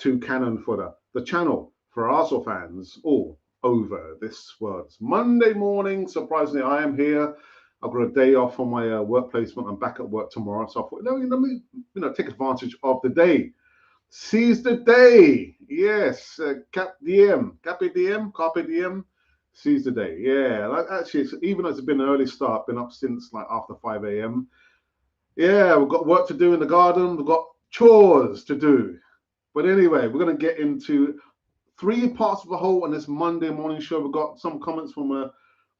to Cannon Fodder, the channel for Arsenal fans all over this world. It's Monday morning. Surprisingly, I am here. I've got a day off from my work placement. I'm back at work tomorrow, so I thought, let me take advantage of the day. Seize the day. Yes, Carpe diem. Seize the day. Yeah, actually, even though it's been an early start, been up since like after 5 a.m. Yeah, we've got work to do in the garden. We've got chores to do. But anyway, we're going to get into 3 parts of the whole on this Monday morning show. We've got some comments from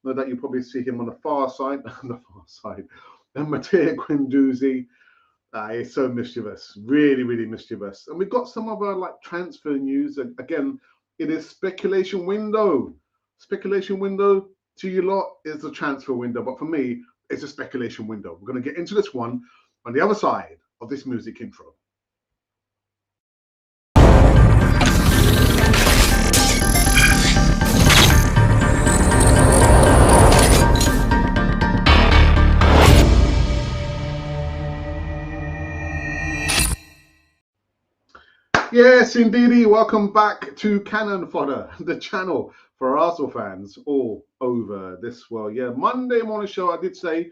that you probably see him on the far side. And Matteo Guendouzi. He's so mischievous, really, really mischievous. And we've got some other like transfer news. Again, it is speculation window. Speculation window to you lot is the transfer window. But for me, it's a speculation window. We're going to get into this one on the other side of this music intro. Yes, indeedy. Welcome back to Cannon Fodder, the channel for Arsenal fans all over this world. Yeah, Monday morning show. I did say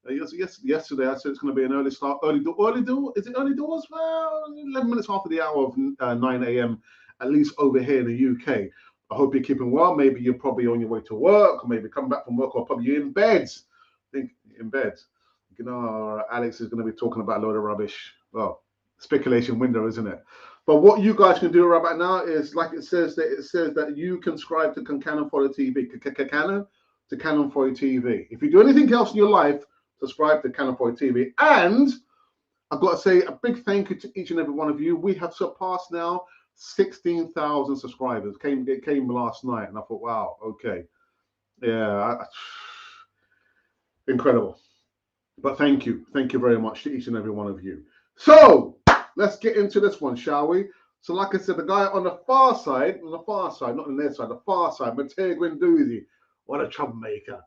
yesterday. I said it's going to be an early start. Early door? Is it early doors? Well, 11 minutes after the hour of 9 a.m. at least over here in the UK. I hope you're keeping well. Maybe you're probably on your way to work, or maybe coming back from work, or probably you're in bed. In bed. You know, Alex is going to be talking about a load of rubbish. Well, speculation window, isn't it? But what you guys can do right about now is, like it says that you can subscribe to Cannon Fodder TV, to Cannon Fodder TV. If you do anything else in your life, subscribe to Cannon Fodder TV. And I've got to say a big thank you to each and every one of you. We have surpassed now 16,000 subscribers. It came last night, and I thought, wow, okay, yeah, incredible. But thank you very much to each and every one of you. So let's get into this one, shall we? So like I said, the guy on the far side, not on their side, the far side, Matteo Guendouzi. What a troublemaker.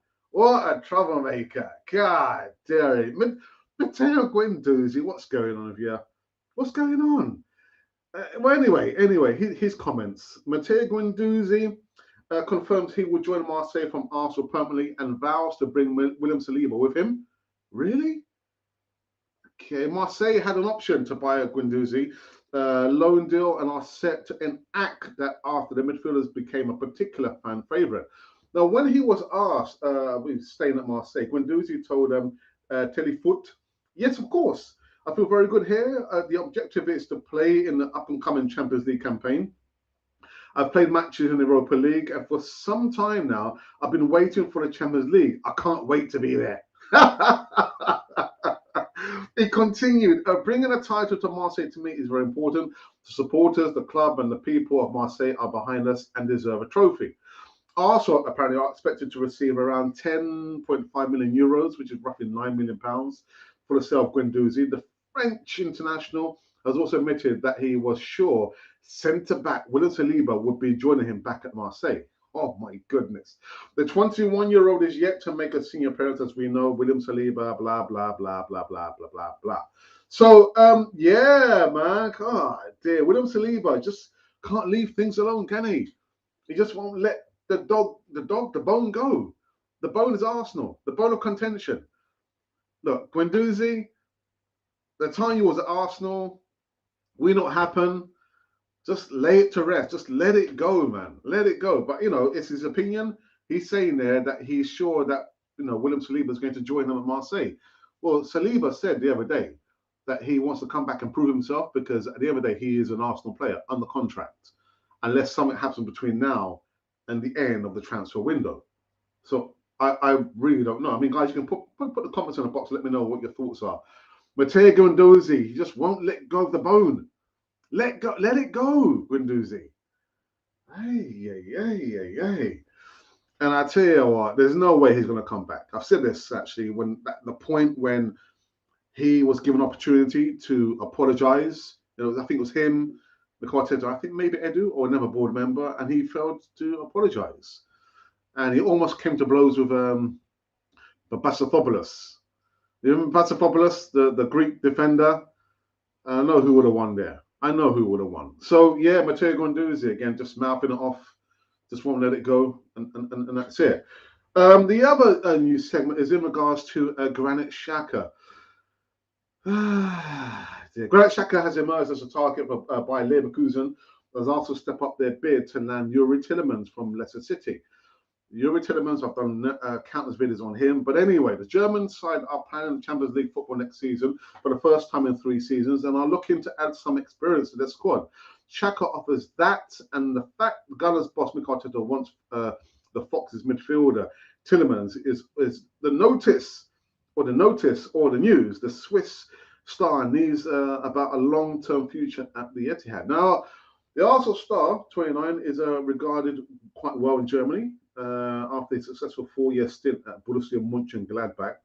God damn it. Matteo Guendouzi, what's going on with you? What's going on? Well, anyway, his comments. Matteo Guendouzi confirms he will join Marseille from Arsenal permanently and vows to bring William Saliba with him. Really? Okay, Marseille had an option to buy a Guendouzi loan deal and are set to enact that after the midfielders became a particular fan favourite. Now, when he was asked, we were staying at Marseille, Guendouzi told Telefoot, yes, of course, I feel very good here. The objective is to play in the up-and-coming Champions League campaign. I've played matches in the Europa League, and for some time now, I've been waiting for the Champions League. I can't wait to be there. He continued, bringing a title to Marseille to me is very important. The supporters, the club, and the people of Marseille are behind us and deserve a trophy. Arsenal apparently are expected to receive around 10.5 million euros, which is roughly £9 million, for the sale of Guendouzi. The French international has also admitted that he was sure centre-back William Saliba would be joining him back at Marseille. Oh my goodness. The 21-year-old is yet to make a senior appearance, as we know. William Saliba, blah, blah, blah, blah, blah, blah, blah, blah. So, yeah, man. God dear. William Saliba just can't leave things alone, can he? He just won't let the bone go. The bone is Arsenal. The bone of contention. Look, Guendouzi, the time you was at Arsenal, will not happen. Just lay it to rest. Just let it go, man. Let it go. But, it's his opinion. He's saying there that he's sure that, William Saliba is going to join him at Marseille. Well, Saliba said the other day that he wants to come back and prove himself because at the end of the day, he is an Arsenal player under contract, unless something happens between now and the end of the transfer window. So I really don't know. I mean, guys, you can put the comments in the box. Let me know what your thoughts are. Matteo Guendouzi, he just won't let go of the bone. Let it go, Guendouzi. Hey. And I tell you what, there's no way he's going to come back. I've said this actually at the point when he was given an opportunity to apologize. I think it was him, the quartet, I think maybe Edu or another board member, and he failed to apologize. And he almost came to blows with Bassopoulos. You remember Bassopoulos, the Greek defender? I don't know who would have won there. I know who would have won. So yeah, Matteo Guendouzi again, just mouthing it off, just won't let it go, and that's it. The other news segment is in regards to Granit Xhaka. Granit Xhaka has emerged as a target by Leverkusen, as also step up their bid to land Yuri Tillemans from Leicester City. Yuri Tillemans, I've done countless videos on him. But anyway, the German side are planning Champions League football next season for the first time in 3 seasons and are looking to add some experience to their squad. Xhaka offers that, and the fact Gunners boss Mikel Arteta wants the Foxes midfielder Tillemans is the notice or the news. The Swiss star needs about a long-term future at the Etihad. Now, the Arsenal star, 29, is regarded quite well in Germany after a successful 4-year stint at Borussia Mönchengladbach.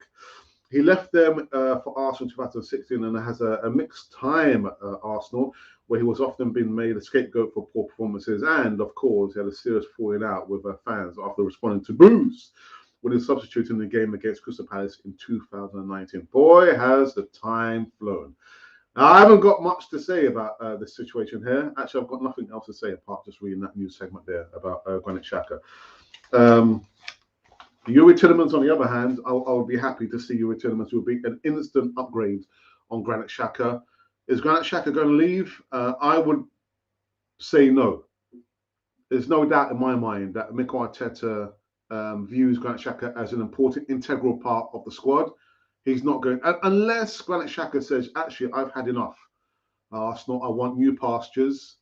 He left them for Arsenal in 2016 and has a mixed time at Arsenal, where he was often being made a scapegoat for poor performances, and of course he had a serious falling out with fans after responding to boos when he substituted in the game against Crystal Palace in 2019. Boy, has the time flown. Now, I haven't got much to say about this situation here. Actually, I've got nothing else to say apart just reading that news segment there about Granit Xhaka. Yuri Tillemans, on the other hand, I'll be happy to see Yuri Tillemans will be an instant upgrade on Granit Xhaka. Is Granit Xhaka going to leave? I would say no. There's no doubt in my mind that Mikel Arteta views Granit Xhaka as an important, integral part of the squad. He's not going, unless Granit Xhaka says, actually, I've had enough. Arsenal, I want new pastures.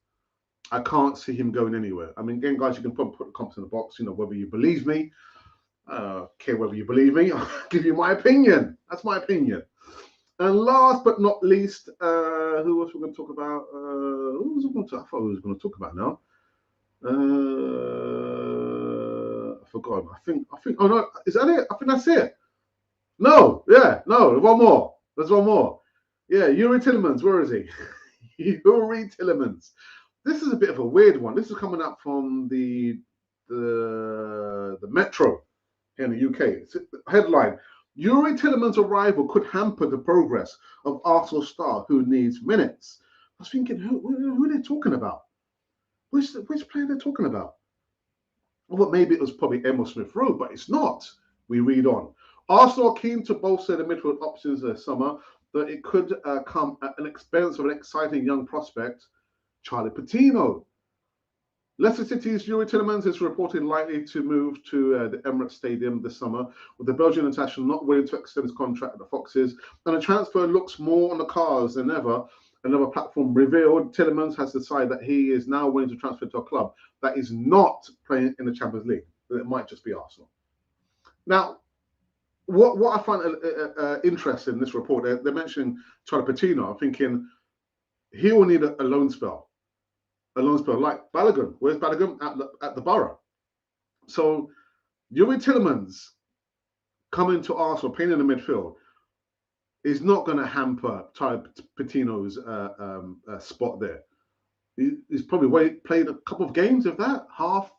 I can't see him going anywhere. I mean, again, guys, you can probably put the comments in the box, whether you believe me. Care whether you believe me. I'll give you my opinion. That's my opinion. And last but not least, who else we're going to talk about? Who was I going to? I thought we was going to talk about now. I forgot. I think. Oh no, is that it? I think that's it. No, yeah, no. One more. There's one more. Yeah, Yuri Tillemans. Where is he? Yuri Tillemans. This is a bit of a weird one. This is coming up from the Metro here in the UK. It's a headline: Yuri Tillemans' arrival could hamper the progress of Arsenal star who needs minutes. I was thinking, who are they talking about? Which player they're talking about? Well, maybe it was probably Emil Smith-Rowe, but it's not. We read on. Arsenal are keen to bolster the midfield options this summer, but it could come at an expense of an exciting young prospect, Charlie Patino. Leicester City's Yuri Tillemans is reported likely to move to the Emirates Stadium this summer, with the Belgian international not willing to extend his contract at the Foxes, and the transfer looks more on the cards than ever. Another platform revealed Tillemans has decided that he is now willing to transfer to a club that is not playing in the Champions League. It might just be Arsenal. Now, what I find interesting in this report, they're mentioning Charlie Patino. I'm thinking he will need a loan spell. A loan spell like Balogun. Where's Balogun? At the Borough. So Yuri Tillemans coming to Arsenal, playing in the midfield, is not going to hamper Charlie Patino's spot there. He's probably played a couple of games, if that, half.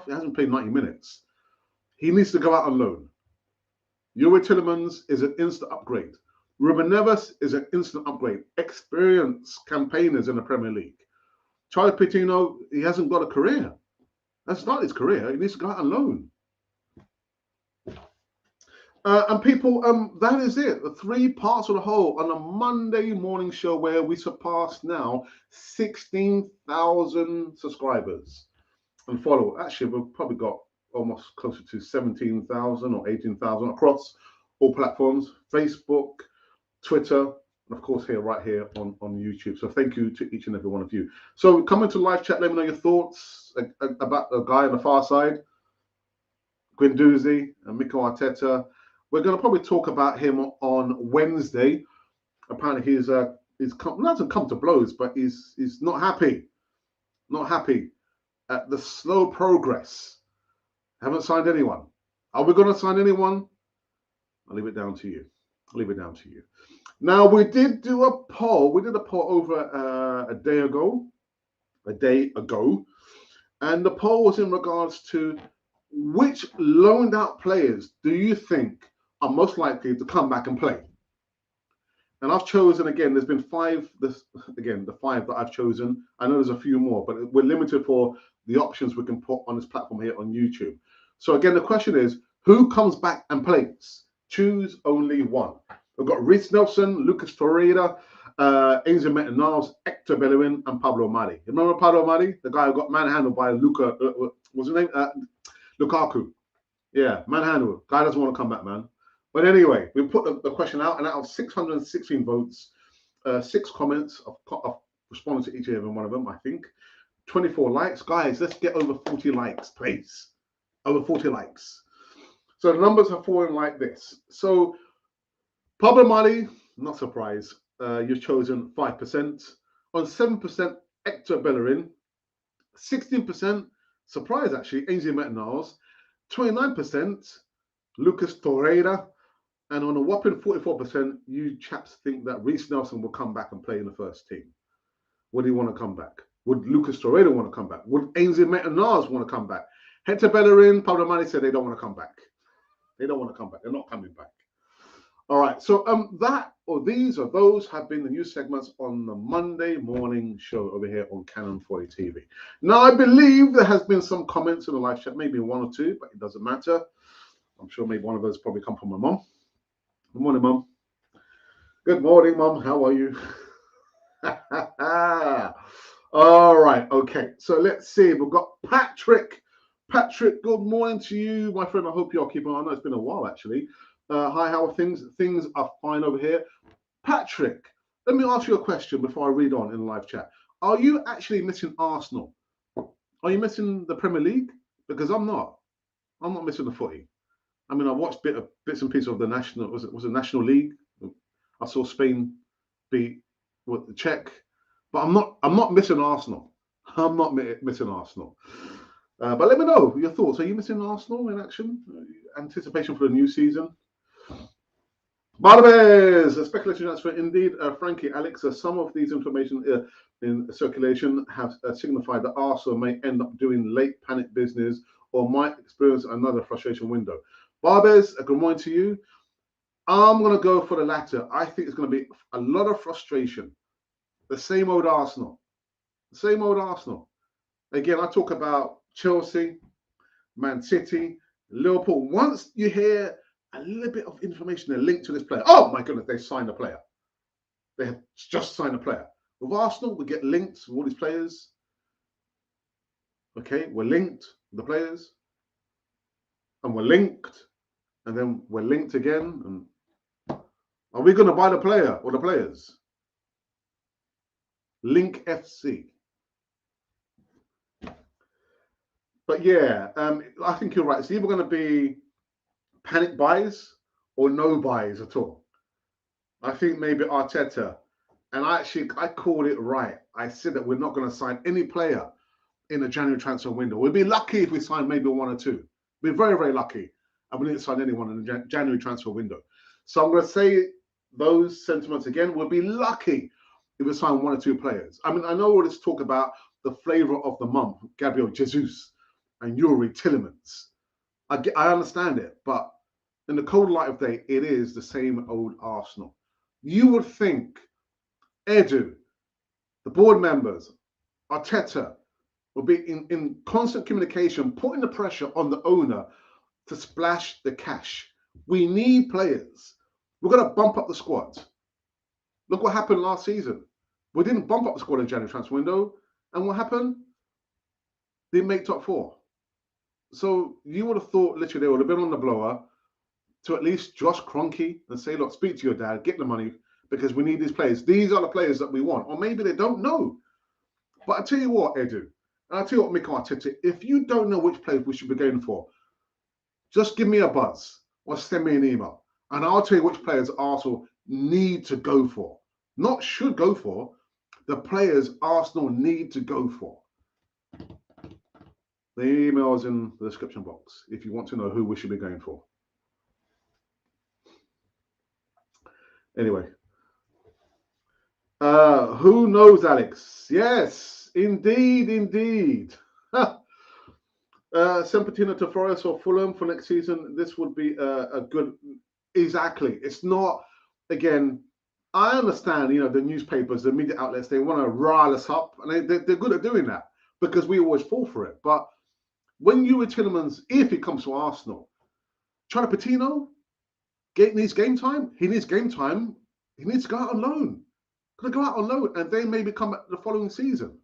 He hasn't played 90 minutes. He needs to go out on loan. Yuri Tillemans is an instant upgrade. Ruben Neves is an instant upgrade. Experienced campaigners in the Premier League. Charlie Patino, he hasn't got a career. That's not his career. He needs to go out on loan. And people, that is it. The 3 parts of the whole on a Monday morning show where we surpassed now 16,000 subscribers and follow. Actually, we've probably got almost closer to 17,000 or 18,000 across all platforms: Facebook, Twitter, and of course right here on YouTube. So thank you to each and every one of you. So come into live chat, let me know your thoughts about the guy on the far side, Guendouzi and Mikel Arteta. We're going to probably talk about him on Wednesday. Apparently he's hasn't come to blows, but he's not happy at the slow progress. Haven't signed anyone. Are we going to sign anyone? I'll leave it down to you. Now, we did do a poll. We did a poll over a day ago, and the poll was in regards to which loaned out players do you think are most likely to come back and play? And I've chosen, again, there's been five, again, the five that I've chosen. I know there's a few more, but we're limited for the options we can put on this platform here on YouTube. So again, the question is, who comes back and plays? Choose only one. We've got Reece Nelson, Lucas Torreira, Ainsley Maitland-Niles, Hector Bellerin, and Pablo Mari. Remember Pablo Mari, the guy who got manhandled by what's his name? Lukaku. Yeah, manhandled. Guy doesn't want to come back, man. But anyway, we put the question out, and out of 616 votes, 6 comments. I've responded to each and every one of them, I think. 24 likes. Guys, let's get over 40 likes, please. Over 40 likes. So the numbers are falling like this. So Pablo Mali, not surprised. You've chosen 5%. On 7%, Hector Bellerin. 16%, surprise actually, Ainsley Maitland-Niles. 29%, Lucas Torreira. And on a whopping 44%, you chaps think that Reece Nelson will come back and play in the first team. Would he want to come back? Would Lucas Torreira want to come back? Would Ainsley Maitland-Niles want to come back? Hector Bellerin, Pablo Mali said they don't want to come back. They don't want to come back. They're not coming back. All right. So that or these or those have been the news segments on the Monday morning show over here on Canon 40 TV. Now, I believe there has been some comments in the live chat, maybe one or two, but it doesn't matter. I'm sure maybe one of those probably come from my mom. Good morning, Mum. Good morning, Mum. How are you? All right. Okay. So let's see. We've got Patrick. Patrick, good morning to you, my friend. I hope you're keeping on. I know it's been a while, actually. Hi, how are things? Things are fine over here. Patrick, let me ask you a question before I read on in the live chat. Are you actually missing Arsenal? Are you missing the Premier League? Because I'm not. I'm not missing the footy. I mean, I watched bits and pieces of the national. Was it National League? I saw Spain beat the Czech, but I'm not missing Arsenal. I'm not missing Arsenal. But let me know your thoughts. Are you missing Arsenal in action? Anticipation for the new season? Barnabas, a speculation transfer. Indeed, Frankie, Alex, some of these information in circulation have signified that Arsenal may end up doing late panic business or might experience another frustration window. Barbez, good morning to you. I'm going to go for the latter. I think it's going to be a lot of frustration. The same old Arsenal. The same old Arsenal. Again, I talk about Chelsea, Man City, Liverpool. Once you hear a little bit of information, a link to this player. Oh my goodness, they signed a player. They have just signed a player. With Arsenal, we get linked with all these players. Okay, we're linked with the players. And we're linked. And then we're linked again. And are we going to buy the player or the players? Link FC. But yeah, I think you're right. It's either going to be panic buys or no buys at all. I think maybe Arteta, and I called it right. I said that we're not going to sign any player in the January transfer window. We'd be lucky if we signed maybe one or two. We're very, very lucky. And we didn't sign anyone in the January transfer window. So I'm going to say those sentiments again. We'll be lucky if we sign one or two players. I mean, I know all this talk about the flavour of the month, Gabriel Jesus and Yuri Tillemans. I understand it, but in the cold light of day, it is the same old Arsenal. You would think Edu, the board members, Arteta, will be in constant communication, putting the pressure on the owner to splash the cash. We need players. We're going to bump up the squad. Look what happened last season. We didn't bump up the squad in January transfer window. And what happened? They didn't make top 4. So you would have thought literally they would have been on the blower to at least Josh Kroenke and say, look, speak to your dad, get the money, because we need these players. These are the players that we want. Or maybe they don't know. But I tell you what, Edu, and I tell you what, Mikel Arteta, if you don't know which players we should be going for, just give me a buzz or send me an email, and I'll tell you which players Arsenal need to go for. Not should go for, the players Arsenal need to go for. The email is in the description box if you want to know who we should be going for. Anyway. Who knows, Alex? Yes, indeed. Sempatino to Forest or Fulham for next season. This would be a good. Exactly. It's not, again, I understand, the newspapers, the media outlets, they want to rile us up, and they're good at doing that because we always fall for it. But when Yuri Tillemans, if he comes to Arsenal, Charlie Patino needs game time. He needs game time. He needs to go out on loan. Gonna go out on loan, and then maybe come back the following season.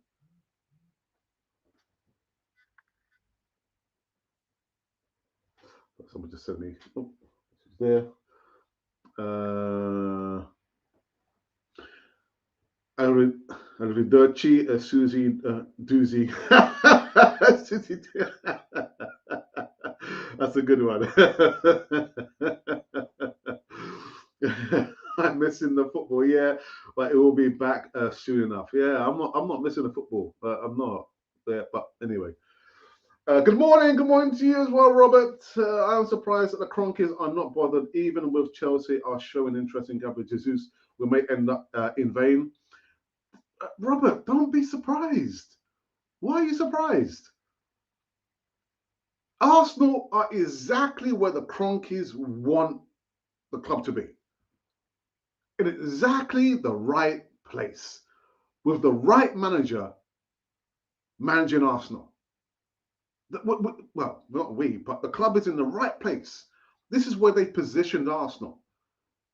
Someone just sent me. Oh, she's there. Arrivederci, Susie Doozy. Susie That's a good one. I'm missing the football, yeah, but it will be back soon enough. Yeah, I'm not missing the football. I'm not. Yeah, but anyway. Good morning. Good morning to you as well, Robert. I'm surprised that the Cronkies are not bothered, even with Chelsea are showing interest in Gabriel Jesus. We may end up in vain. Robert, don't be surprised. Why are you surprised? Arsenal are exactly where the Cronkies want the club to be. In exactly the right place, with the right manager managing Arsenal. Well, not we, but the club is in the right place. This is where they positioned Arsenal.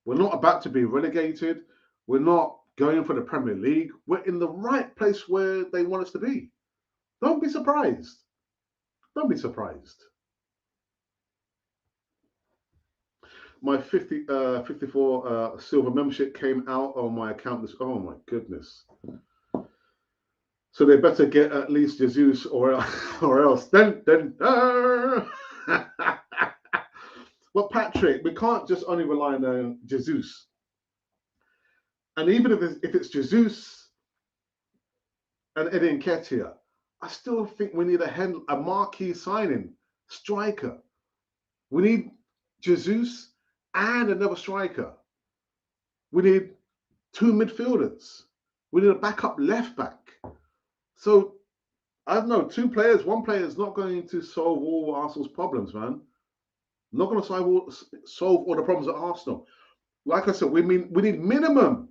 We're not about to be relegated. We're not going for the Premier League. We're in the right place where they want us to be. Don't be surprised. Don't be surprised. My 54 silver membership came out on my account. Oh my goodness. So they better get at least Jesus or else. Then. Well, Patrick, we can't just only rely on Jesus. And even if it's Jesus and Eddie Nketiah, I still think we need a marquee signing, striker. We need Jesus and another striker. We need two midfielders. We need a backup left back. So I don't know, two players, one player is not going to solve all Arsenal's problems, man. Not going to solve all the problems at Arsenal. Like I said, we need minimum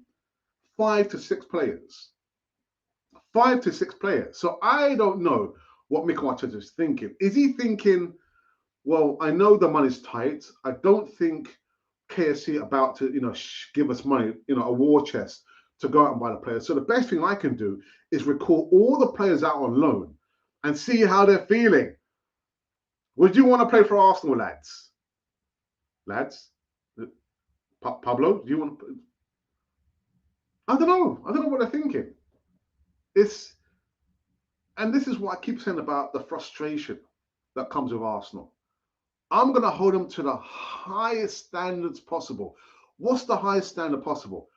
5 to 6 players. 5 to 6 players. So I don't know what Mikel Arteta is thinking. Is he thinking, well, I know the money's tight. I don't think KSC are about to, give us money, a war chest to go out and buy the players. So the best thing I can do is recall all the players out on loan and see how they're feeling. Would you want to play for Arsenal, lads? Lads? Pablo, do you want to? I don't know. I don't know what they're thinking. And this is what I keep saying about the frustration that comes with Arsenal. I'm going to hold them to the highest standards possible. What's the highest standard possible?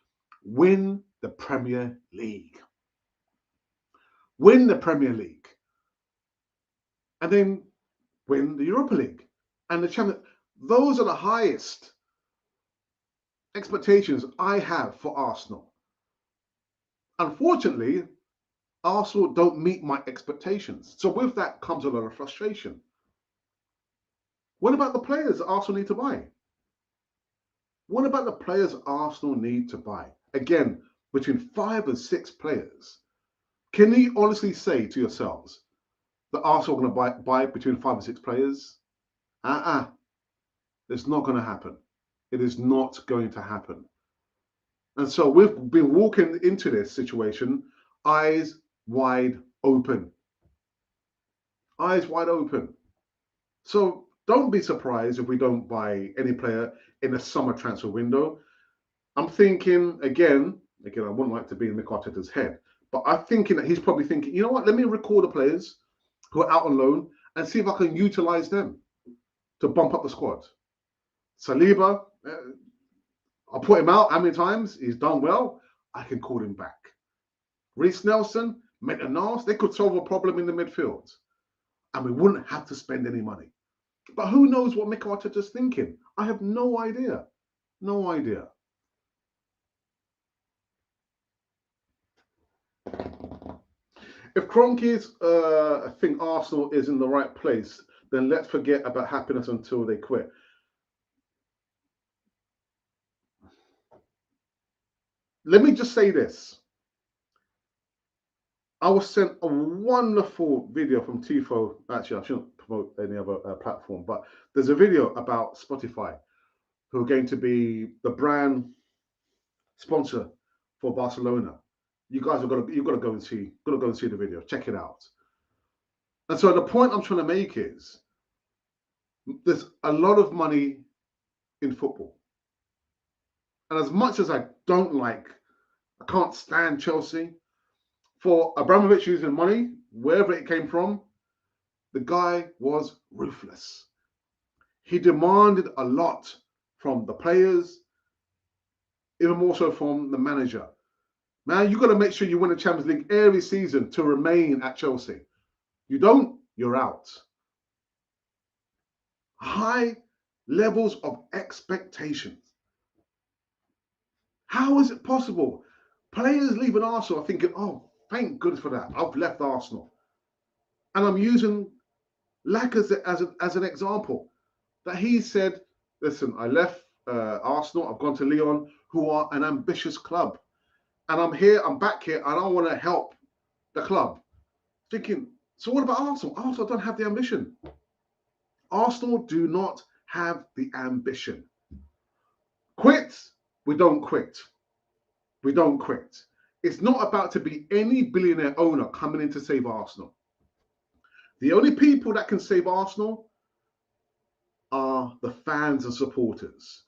Win the Premier League. Win the Premier League. And then win the Europa League and the Champions. Those are the highest expectations I have for Arsenal. Unfortunately, Arsenal don't meet my expectations. So with that comes a lot of frustration. What about the players Arsenal need to buy? What about the players Arsenal need to buy? Again, between 5 and 6 players. Can you honestly say to yourselves that Arsenal are going to buy between 5 and 6 players? It's not going to happen. It is not going to happen. And so we've been walking into this situation eyes wide open. Eyes wide open. So don't be surprised if we don't buy any player in the summer transfer window. I'm thinking, again, I wouldn't like to be in Mikel Arteta's head, but I'm thinking that he's probably thinking, you know what, let me record the players who are out on loan and see if I can utilize them to bump up the squad. Saliba, I'll put him out how many times? He's done well. I can call him back. Reece Nelson, Maitland-Niles, they could solve a problem in the midfield. And we wouldn't have to spend any money. But who knows what Mikel Arteta's thinking? I have no idea. No idea. If Cronkies think Arsenal is in the right place, then let's forget about happiness until they quit. Let me just say this. I was sent a wonderful video from Tifo. Actually, I shouldn't promote any other platform, but there's a video about Spotify, who are going to be the brand sponsor for Barcelona. You guys have got to you've got to go and see the video. Check it out. And so the point I'm trying to make is there's a lot of money in football. And as much as I can't stand Chelsea, for Abramovich using money, wherever it came from, the guy was ruthless. He demanded a lot from the players, even more so from the manager. Man, you got to make sure you win the Champions League every season to remain at Chelsea. You don't, you're out. High levels of expectations. How is it possible? Players leaving Arsenal are thinking, oh, thank goodness for that. I've left Arsenal. And I'm using Lacazette as an example. That he said, listen, I left Arsenal, I've gone to Lyon, who are an ambitious club. And I'm back here, and I want to help the club. Thinking, so what about Arsenal? Arsenal don't have the ambition. Arsenal do not have the ambition. Quit, we don't quit. We don't quit. It's not about to be any billionaire owner coming in to save Arsenal. The only people that can save Arsenal are the fans and supporters.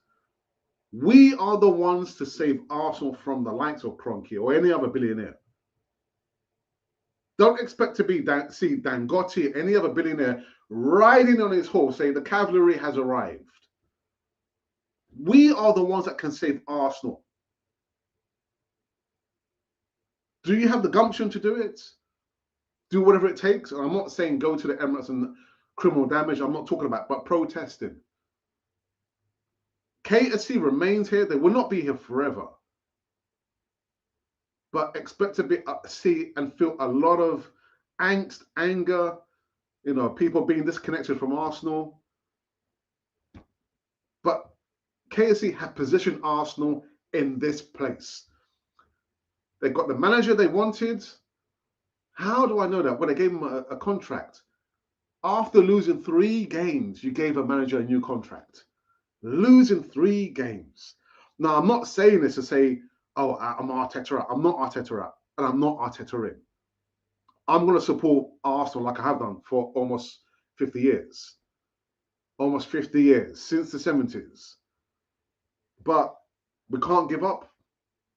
We are the ones to save Arsenal from the likes of Kroenke or any other billionaire. Don't expect to see Dangote, any other billionaire, riding on his horse saying the cavalry has arrived. We are the ones that can save Arsenal. Do you have the gumption to do it? Do whatever it takes. And I'm not saying go to the Emirates and criminal damage. I'm not talking about, but protesting. KSC remains here. They will not be here forever. But expect to see and feel a lot of angst, anger, people being disconnected from Arsenal. But KSC have positioned Arsenal in this place. They got the manager they wanted. How do I know that? Well, they gave him a contract. After losing 3 games, you gave a manager a new contract. Losing 3 games. Now, I'm not saying this to say, oh, I'm Arteta out. I'm not Arteta out, and I'm not Arteta in. I'm going to support Arsenal like I have done for almost 50 years. Almost 50 years, since the 70s. But we can't give up.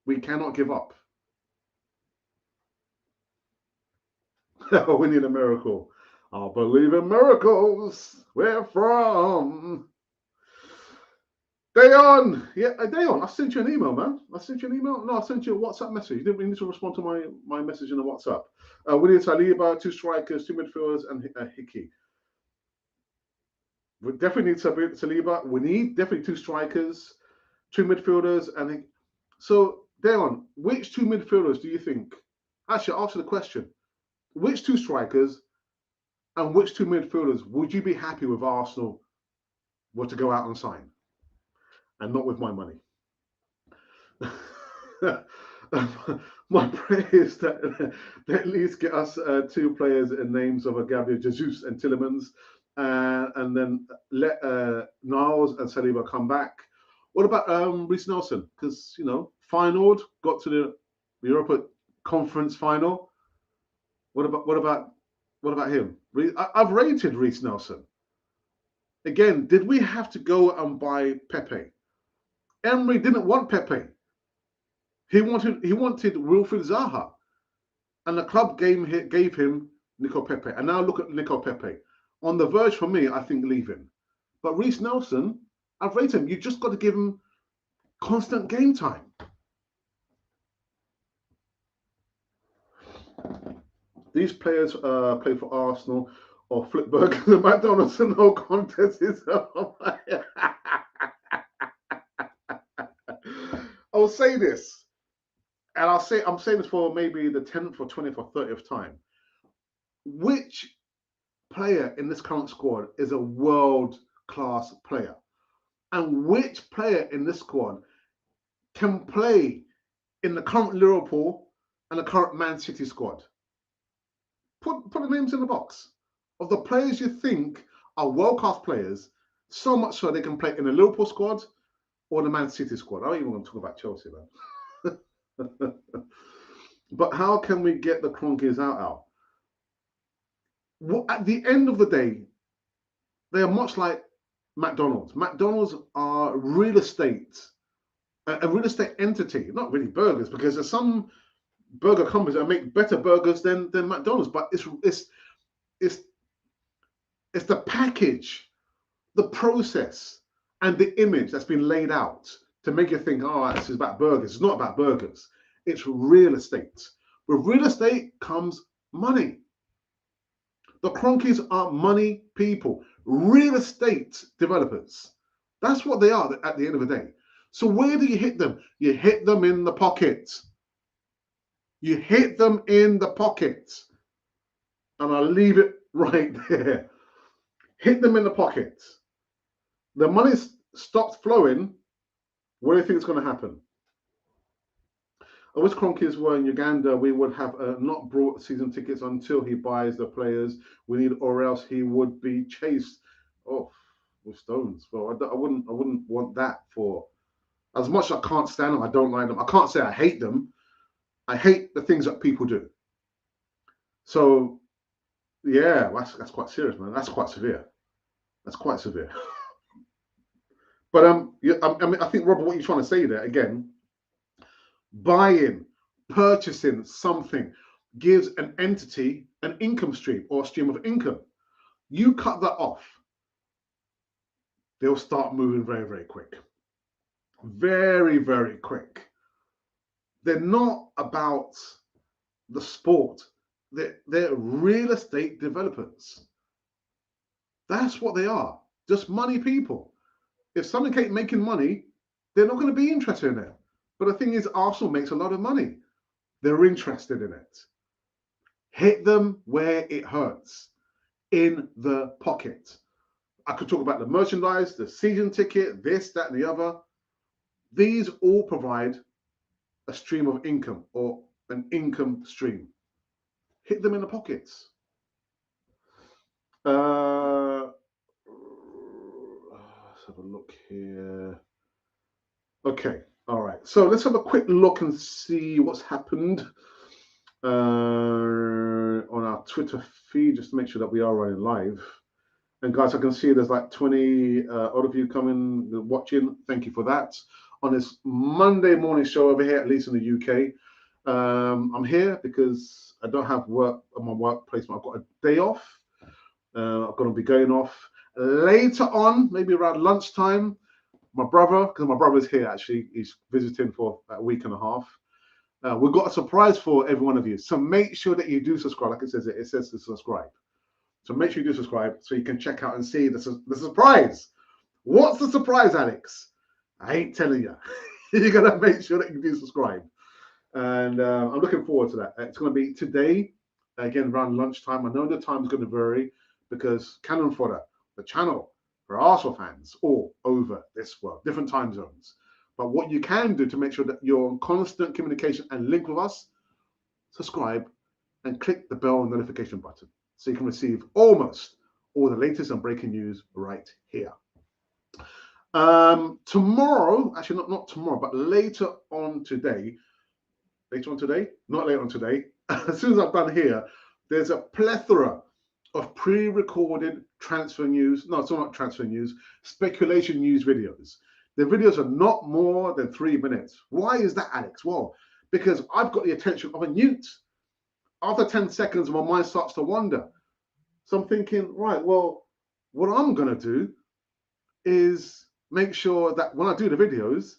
We cannot give up. We need a miracle. I believe in miracles. Where from? Dayon, Dayon, I sent you an email, man. I sent you an email. No, I sent you a WhatsApp message. You didn't need to respond to my message in the WhatsApp. We need Saliba, 2 strikers, 2 midfielders, and Hickey. We definitely need Saliba. We need definitely 2 strikers, 2 midfielders, and so Dayon, which 2 midfielders do you think? Actually, I'll ask you the question: which 2 strikers and which 2 midfielders would you be happy with Arsenal were to go out and sign? And not with my money. My prayer is that they at least get us 2 players in names of Gabriel Jesus and Tillemans, and then let Niles and Saliba come back. What about Reece Nelson? Because finaled, got to the Europa Conference final. What about him? I've rated Reece Nelson. Again, did we have to go and buy Pepe? Emery didn't want Pepe. He wanted Wilfried Zaha, and the club gave him Nico Pepe. And now look at Nico Pepe, on the verge for me. I think leaving, but Reece Nelson, I've rated him. You just got to give him constant game time. These players play for Arsenal or Flipberg. The McDonald's and no contest is. I'll say this, and I'm saying this for maybe the 10th or 20th or 30th time. Which player in this current squad is a world-class player? And which player in this squad can play in the current Liverpool and the current Man City squad? Put the names in the box of the players you think are world-class players, so much so they can play in the Liverpool squad or the Man City squad. I don't even want to talk about Chelsea, man. But how can we get the Cronkies out? Well, at the end of the day, they are much like McDonald's. McDonald's are real estate, a real estate entity, not really burgers, because there's some burger companies that make better burgers than McDonald's. But it's the package, the process, and the image that's been laid out to make you think, oh, this is about burgers. It's not about burgers. It's real estate. With real estate comes money. The Cronkies are money people, real estate developers. That's what they are at the end of the day. So where do you hit them? You hit them in the pocket. You hit them in the pocket. And I'll leave it right there. Hit them in the pocket. The money stops flowing. What do you think is going to happen? I wish Cronkies were in Uganda. We would have not brought season tickets until he buys the players we need, or else he would be chased off with stones. Well, I wouldn't want that for as much as I can't stand them. I don't like them. I can't say I hate them. I hate the things that people do. So yeah, that's quite serious, man. That's quite severe. That's quite severe. But yeah, I mean, I think Robert, what you're trying to say there again. Buying, purchasing something gives an entity an income stream or a stream of income. You cut that off, they'll start moving very, very quick. Very, very quick. They're not about the sport. They're real estate developers. That's what they are. Just money people. If something ain't making money, they're not going to be interested in it. But the thing is, Arsenal makes a lot of money. They're interested in it. Hit them where it hurts, in the pocket. I could talk about the merchandise, the season ticket, this, that, and the other. These all provide a stream of income or an income stream. Hit them in the pockets. Let's have a look here. Okay, all right. So let's have a quick look and see what's happened on our Twitter feed, just to make sure that we are running live. And guys, I can see there's like 20 odd of you coming, watching. Thank you for that. On this Monday morning show over here, at least in the UK. I'm here because I don't have work at my workplace. I've got a day off. I'm going to be going off later on, maybe around lunchtime. My brother, because my brother's here actually, he's visiting for a week and a half. We've got a surprise for every one of you. So make sure that you do subscribe. Like it says to subscribe. So make sure you do subscribe so you can check out and see the surprise. What's the surprise, Alex? I ain't telling you. You're going to make sure that you do subscribe. And I'm looking forward to that. It's going to be today, again, around lunchtime. I know the time's going to vary because Cannon Fodder, the channel for Arsenal fans, all over this world, different time zones. But what you can do to make sure that you're in constant communication and link with us, subscribe and click the bell notification button so you can receive almost all the latest and breaking news right here. Tomorrow, actually not tomorrow, but later on today, not later on today, as soon as I'm done here, there's a plethora of pre-recorded transfer news, no, it's not transfer news, speculation news videos. The videos are not more than 3 minutes. Why is that, Alex? Well, because I've got the attention of a newt. After 10 seconds, my mind starts to wander. So I'm thinking, right, well, what I'm going to do is make sure that when I do the videos,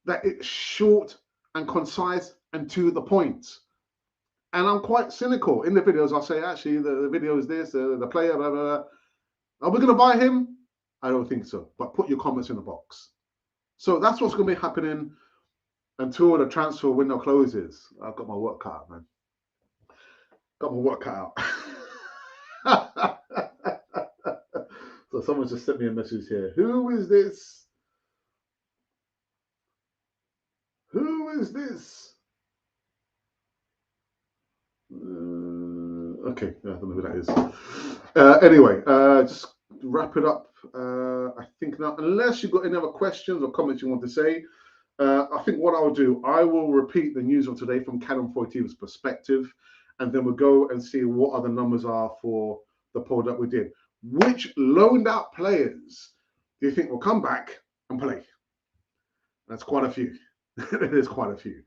that it's short and concise and to the point. And I'm quite cynical. In the videos, I'll say, actually, the video is this, the player, blah, blah, blah. Are we going to buy him? I don't think so. But put your comments in the box. So that's what's going to be happening until the transfer window closes. I've got my work cut out, man. Got my work cut out. So someone just sent me a message here. Who is is this? Okay, I don't know who that is. Anyway, just wrap it up. I think now, unless you've got any other questions or comments you want to say, I think what I'll do, I will repeat the news of today from Cannon Foytiva's perspective, and then we'll go and see what other numbers are for the poll that we did. Which loaned out players do you think will come back and play? That's quite a few. It is quite a few.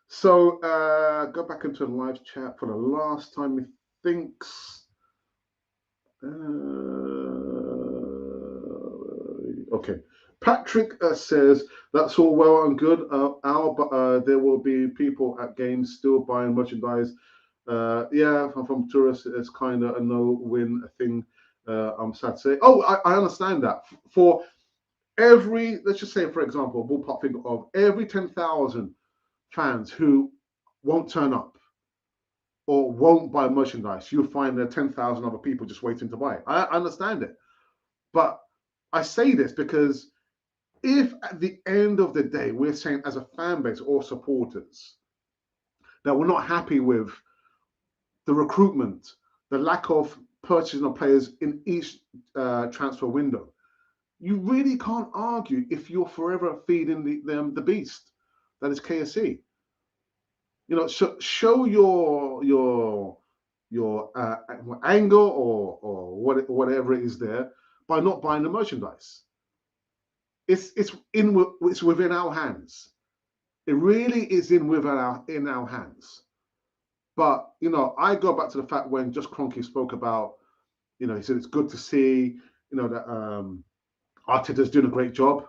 So go back into the live chat for the last time, methinks. Okay. Patrick says that's all well and good, Al, but there will be people at games still buying merchandise. Yeah, from tourists, it's kind of a no-win thing. I'm sad to say. Oh, I understand that. For every, let's just say, for example, ballpark figure of every 10,000 fans who won't turn up or won't buy merchandise, you'll find there are 10,000 other people just waiting to buy it. I understand it. But I say this because if at the end of the day, we're saying as a fan base or supporters that we're not happy with the recruitment, the lack of purchasing of players in each transfer window, you really can't argue if you're forever feeding the beast that is KSC. You know, show your anger or whatever it is there by not buying the merchandise. It's within our hands. It really is in our hands. But you know, I go back to the fact when just Kroenke spoke about, you know, he said it's good to see, you know, that Arteta's doing a great job.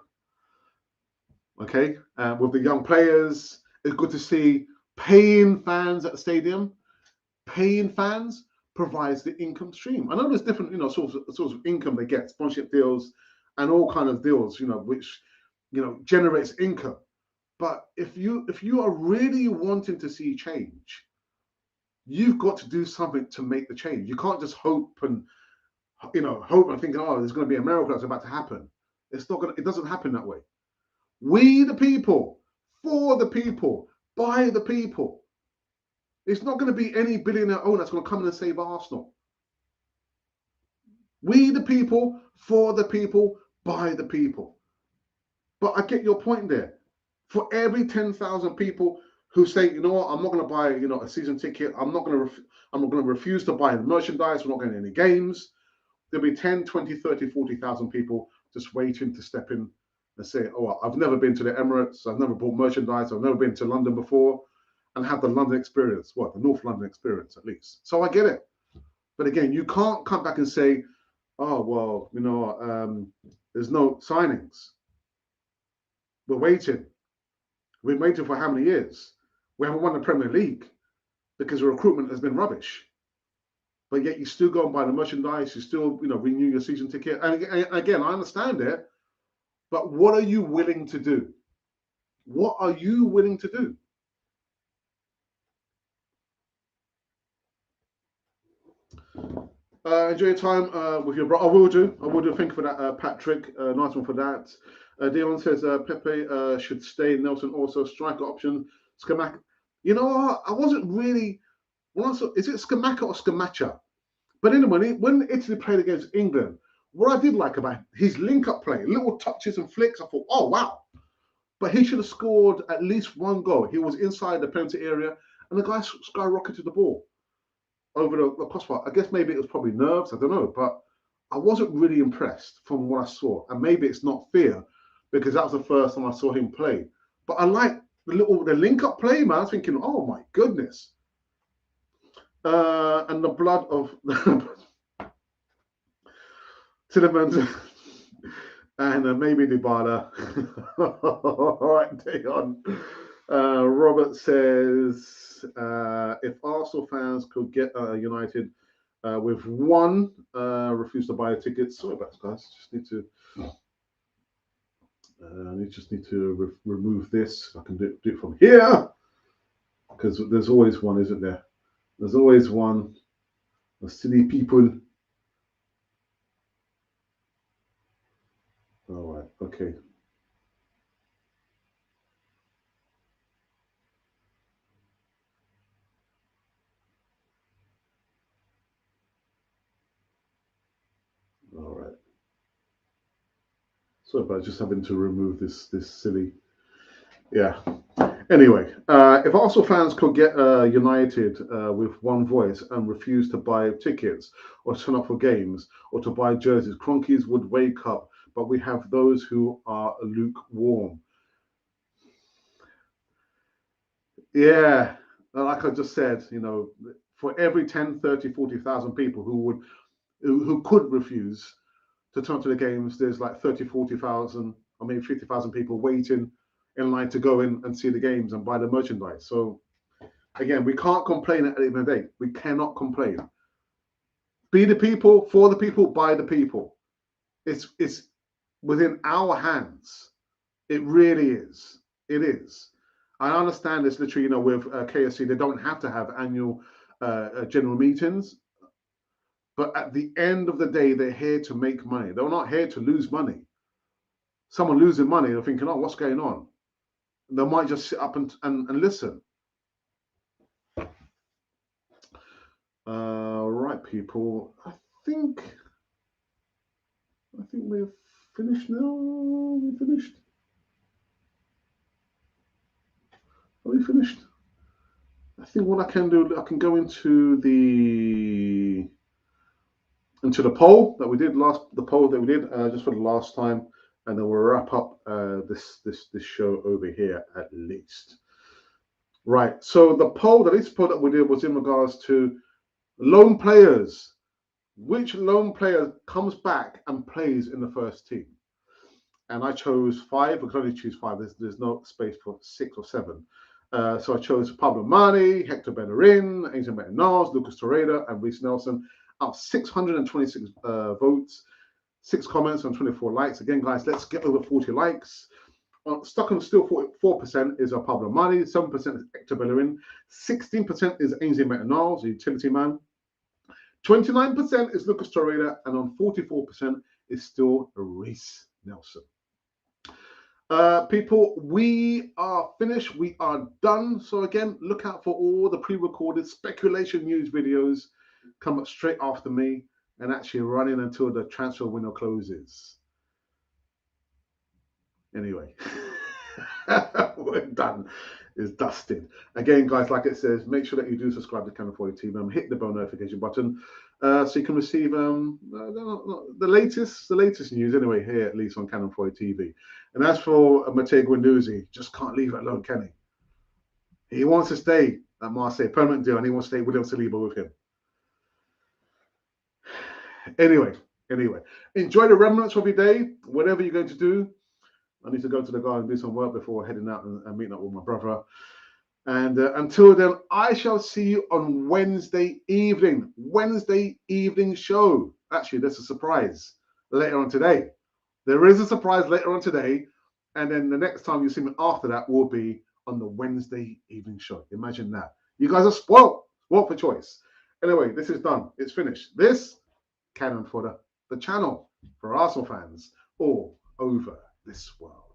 Okay, with the young players, it's good to see paying fans at the stadium. Paying fans provides the income stream. I know there's different, you know, sorts of income they get, sponsorship deals, and all kind of deals, you know, which, you know, generates income. But if you are really wanting to see change, you've got to do something to make the change. You can't just hope and, you know, hope and think, oh, there's going to be a miracle that's about to happen. It's not going to. It doesn't happen that way. We the people, for the people, by the people. It's not going to be any billionaire owner that's going to come in and save Arsenal. We the people, for the people, by the people. But I get your point there. For every 10,000 people who say, you know what, I'm not going to buy, you know, a season ticket. I'm not going to refuse to buy merchandise. We're not going to any games. There'll be 10, 20, 30, 40,000 people just waiting to step in and say, oh, I've never been to the Emirates. I've never bought merchandise. I've never been to London before, and have the London experience. Well, the North London experience, at least. So I get it. But again, you can't come back and say, oh, well, you know, there's no signings. We're waiting. We've been waiting for how many years? We haven't won the Premier League because the recruitment has been rubbish. But yet you still go and buy the merchandise, you still, you know, renew your season ticket. And again, I understand it, but what are you willing to do? What are you willing to do? Enjoy your time with your brother. I will do. Thank you for that, Patrick. Nice one for that. Dion says Pepe should stay. Nelson also striker option. Scamacca. You know what? I wasn't really. Is it Scamacca or Scamacca? But anyway, when Italy played against England, what I did like about his link-up play, little touches and flicks, I thought, oh wow. But he should have scored at least one goal. He was inside the penalty area, and the guy skyrocketed the ball over the crossbar. I guess maybe it was probably nerves, I don't know, but I wasn't really impressed from what I saw. And maybe it's not fear, because that was the first time I saw him play. But I like the link-up play, man. I was thinking, oh my goodness. And the blood of Tillemans and maybe Dybala. All right, Dayon. Robert says if Arsenal fans could get United with one, refuse to buy tickets. Sorry about this, guys. Just need to remove this. I can do it from here because there's always one, isn't there? There's always one. The silly people. All right. Okay. Sorry about just having to remove this silly. Yeah. Anyway, if Arsenal fans could get united with one voice and refuse to buy tickets or turn up for games or to buy jerseys, Cronkies would wake up. But we have those who are lukewarm. Yeah, like I just said, for every 10, 30, 40,000 people who could refuse to turn to the games, there's like 30, 40,000, or maybe 50,000 people waiting in line to go in and see the games and buy the merchandise. So again, we can't complain at the end of the day. We cannot complain. Be the people, for the people, by the people. It's within our hands. It really is. It is. I understand it's literally, with KSC, they don't have to have annual general meetings. But at the end of the day, they're here to make money. They're not here to lose money. Someone losing money, they're thinking, oh, what's going on? They might just sit up and listen. Right, people. I think we've finished now. We finished. Are we finished? I think what I can do, I can go into the poll that we did just for the last time, and then we'll wrap up this show over here at least. Right. So the poll that we did was in regards to loan players. Which loan player comes back and plays in the first team? And I chose 5. We can only choose 5. There's no space for 6 or 7. So I chose Pablo Mari, Hector Bellerin, Angel Metanos, Lucas Torreira, and Reece Nelson. Out of 626 votes, 6 comments and 24 likes. Again, guys, let's get over 40 likes. Stockholm still 44% is Pablo Mari, 7% is Hector Bellerin, 16% is Ainsley Metanos, the utility man, 29% is Lucas Torreira, and on 44% is still Reece Nelson. People, we are finished. We are done. So again, look out for all the pre-recorded speculation news videos come up straight after me and actually running until the transfer window closes. Anyway, we're done. It's dusted. Again, guys, like it says, make sure that you do subscribe to Cannon 40 TV. Hit the bell notification button so you can receive the latest news anyway here at least on Cannon 40 TV. And as for Matteo Guendouzi, just can't leave it alone, can he? He wants to stay at Marseille, permanent deal, and he wants to stay William Saliba with him. Anyway, enjoy the remnants of your day, whatever you're going to do. I need to go to the garden and do some work before heading out and meeting up with my brother. And until then, I shall see you on Wednesday evening show. Actually, there's a surprise later on today. There is a surprise later on today. And then the next time you see me after that will be on the Wednesday evening show. Imagine that. You guys are spoiled for choice. Anyway, this is done. It's finished. This Cannon for the channel for Arsenal fans all over this world.